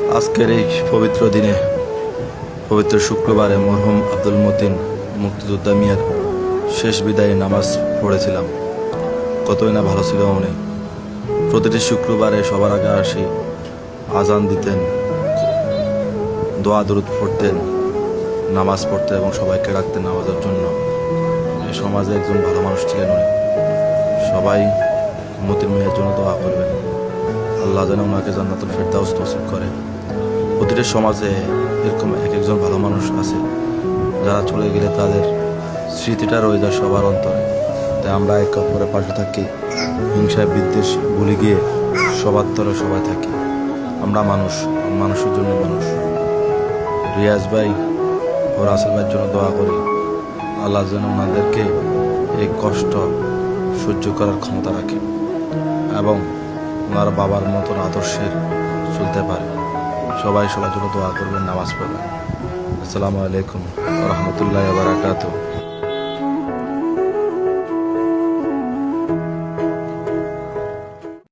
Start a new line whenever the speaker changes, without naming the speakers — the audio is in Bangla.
আজকের এই পবিত্র দিনে, পবিত্র শুক্রবারে মরহুম আব্দুল মতিন মুক্তিযোদ্ধা মিয়ার শেষ বিদায়ী নামাজ পড়েছিলাম। কতই না ভালো ছিল উনি। প্রতিটি শুক্রবারে সবার আগে আসি, আজান দিতেন, দোয়া দরুদ পড়তেন, নামাজ পড়তেন এবং সবাইকে ডাকতেন নামাজের জন্য। এই সমাজে একজন ভালো মানুষ ছিলেন উনি। সবাই মতিন মিয়ার জন্য দোয়া করবেন, আল্লাহ যেন ওনাকে জান্নাতুল ফেরদাউস নসিব করে। প্রতিটি সমাজে এরকম এক একজন ভালো মানুষ আছে, যারা চলে গেলে তাদের স্মৃতিটা রয়ে যায় সবার অন্তরে। তাই আমরা একে অপরের পাশে থাকি, হিংসায় বিদ্বেষ ভুলে গিয়ে সবার তরে সবাই থাকি। আমরা মানুষ, মানুষের জন্য মানুষ। রিয়াজ ভাই ও রাসেল ভাইয়ের জন্য দোয়া করি, আল্লাহ যেন ওনাদেরকে এই কষ্ট সহ্য করার ক্ষমতা রাখে এবং ওনার বাবার মতন আদর্শের চলতে পারে। সবাই সবার জন্য দোয়া করবেন, নামাজ পড়বেন। আসসালামু আলাইকুম ওয়া রাহমাতুল্লাহি ওয়া বারাকাতুহু।